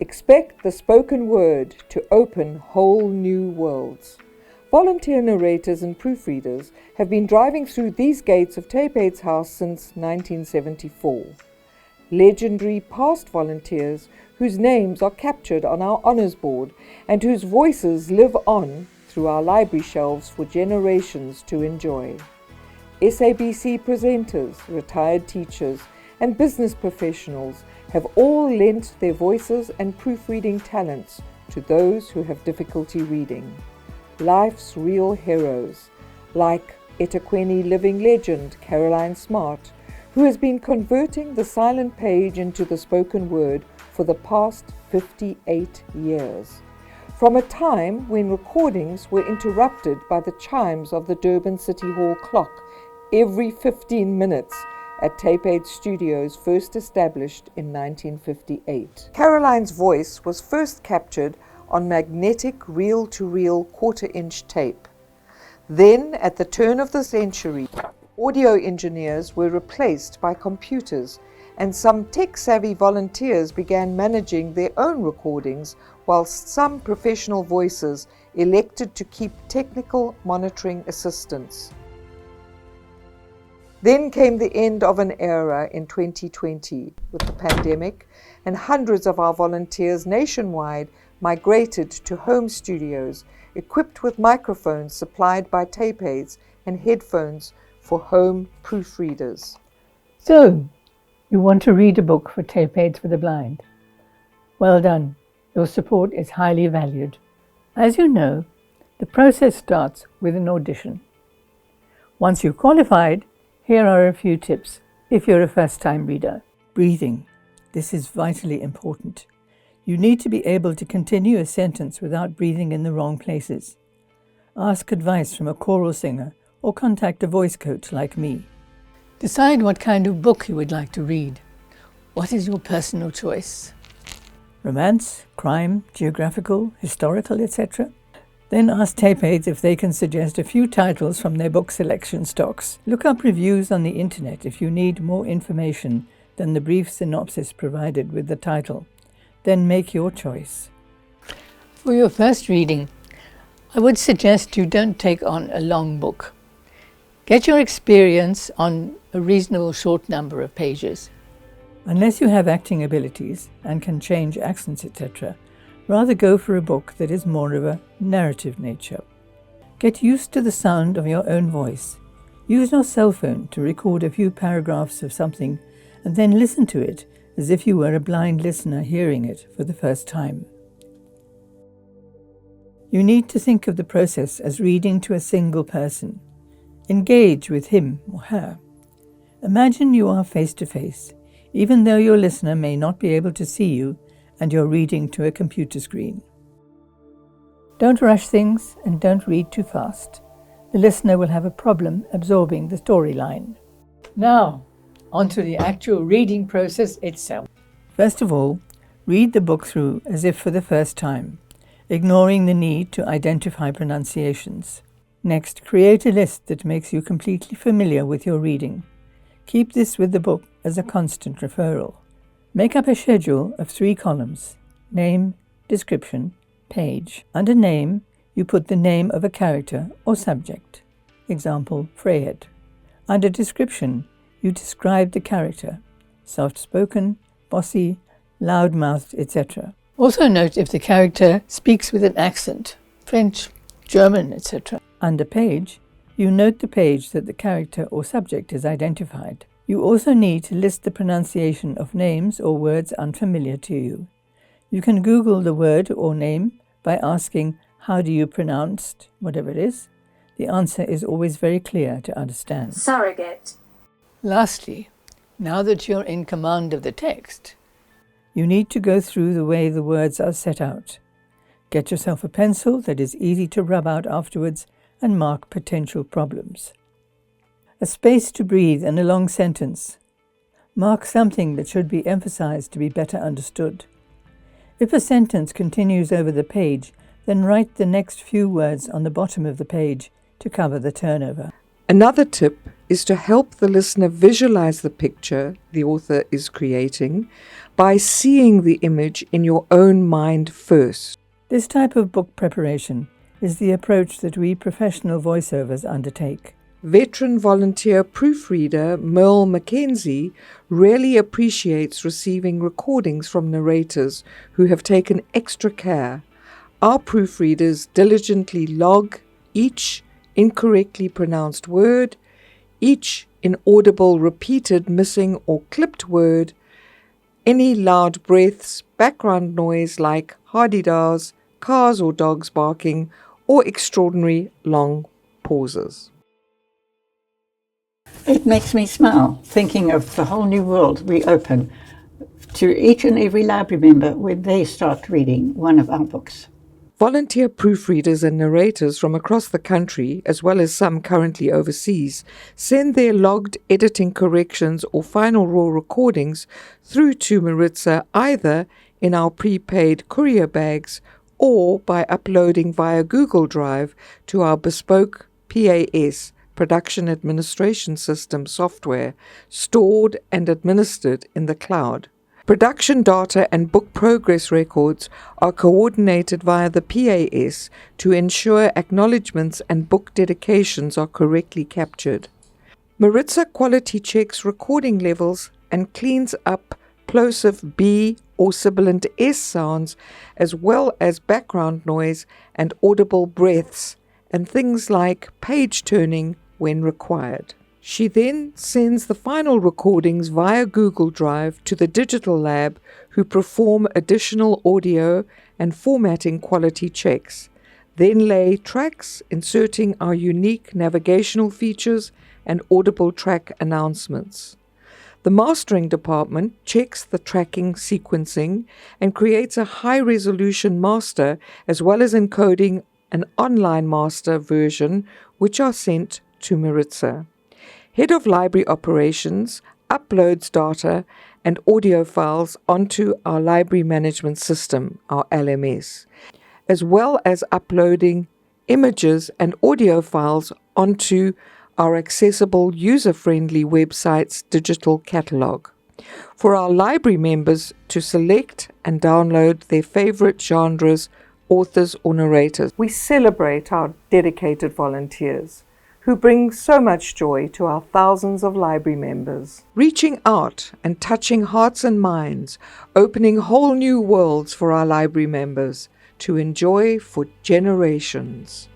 Expect the spoken word to open whole new worlds. Volunteer narrators and proofreaders have been driving through these gates of Tape Aids House since 1974. Legendary past volunteers whose names are captured on our honours board and whose voices live on through our library shelves for generations to enjoy. SABC presenters, retired teachers, and business professionals have all lent their voices and proofreading talents to those who have difficulty reading. Life's real heroes, like eThekwini living legend Caroline Smart, who has been converting the silent page into the spoken word for the past 58 years. From a time when recordings were interrupted by the chimes of the Durban City Hall clock every 15 minutes at Tape Aid Studios, first established in 1958. Caroline's voice was first captured on magnetic reel-to-reel quarter-inch tape. Then, at the turn of the century, audio engineers were replaced by computers, and some tech-savvy volunteers began managing their own recordings, whilst some professional voices elected to keep technical monitoring assistance. Then came the end of an era in 2020 with the pandemic, and hundreds of our volunteers nationwide migrated to home studios equipped with microphones supplied by Tape Aids and headphones for home proofreaders. So, you want to read a book for Tape Aids for the Blind? Well done. Your support is highly valued. As you know, the process starts with an audition. Once you've qualified, here are a few tips if you're a first-time reader. Breathing. This is vitally important. You need to be able to continue a sentence without breathing in the wrong places. Ask advice from a choral singer or contact a voice coach like me. Decide what kind of book you would like to read. What is your personal choice? Romance, crime, geographical, historical, etc. Then ask Tape Aids if they can suggest a few titles from their book selection stocks. Look up reviews on the internet if you need more information than the brief synopsis provided with the title. Then make your choice. For your first reading, I would suggest you don't take on a long book. Get your experience on a reasonable short number of pages. Unless you have acting abilities and can change accents, etc., rather go for a book that is more of a narrative nature. Get used to the sound of your own voice. Use your cell phone to record a few paragraphs of something and then listen to it as if you were a blind listener hearing it for the first time. You need to think of the process as reading to a single person. Engage with him or her. Imagine you are face to face, even though your listener may not be able to see you and you're reading to a computer screen. Don't rush things and don't read too fast. The listener will have a problem absorbing the storyline. Now, onto the actual reading process itself. First of all, read the book through as if for the first time, ignoring the need to identify pronunciations. Next, create a list that makes you completely familiar with your reading. Keep this with the book as a constant referral. Make up a schedule of 3 columns: name, description, page. Under name, you put the name of a character or subject. Example, Freyhead. Under description, you describe the character: soft-spoken, bossy, loud-mouthed, etc. Also note if the character speaks with an accent, French, German, etc. Under page, you note the page that the character or subject is identified. You also need to list the pronunciation of names or words unfamiliar to you. You can Google the word or name by asking, "How do you pronounce," whatever it is. The answer is always very clear to understand. Surrogate. Lastly, now that you're in command of the text, you need to go through the way the words are set out. Get yourself a pencil that is easy to rub out afterwards and mark potential problems. A space to breathe in a long sentence. Mark something that should be emphasized to be better understood. If a sentence continues over the page, then write the next few words on the bottom of the page to cover the turnover. Another tip is to help the listener visualize the picture the author is creating by seeing the image in your own mind first. This type of book preparation is the approach that we professional voiceovers undertake. Veteran volunteer proofreader Merle Mackenzie really appreciates receiving recordings from narrators who have taken extra care. Our proofreaders diligently log each incorrectly pronounced word, each inaudible repeated missing or clipped word, any loud breaths, background noise like hardy-dahs, cars or dogs barking, or extraordinary long pauses. It makes me smile thinking of the whole new world we open to each and every library member when they start reading one of our books. Volunteer proofreaders and narrators from across the country, as well as some currently overseas, send their logged editing corrections or final raw recordings through to Maritza either in our prepaid courier bags or by uploading via Google Drive to our bespoke PAS, Production Administration System software, stored and administered in the cloud. Production data and book progress records are coordinated via the PAS to ensure acknowledgements and book dedications are correctly captured. Maritza quality checks recording levels and cleans up plosive B or sibilant S sounds, as well as background noise and audible breaths, and things like page turning when required. She then sends the final recordings via Google Drive to the Digital Lab, who perform additional audio and formatting quality checks, then lay tracks, inserting our unique navigational features and audible track announcements. The mastering department checks the tracking sequencing and creates a high-resolution master as well as encoding an online master version, which are sent to Maritza. Head of Library Operations uploads data and audio files onto our Library Management System, our LMS, as well as uploading images and audio files onto our accessible, user-friendly website's digital catalog. For our library members to select and download their favorite genres, authors, or narrators, we celebrate our dedicated volunteers who bring so much joy to our thousands of library members. Reaching out and touching hearts and minds, opening whole new worlds for our library members to enjoy for generations.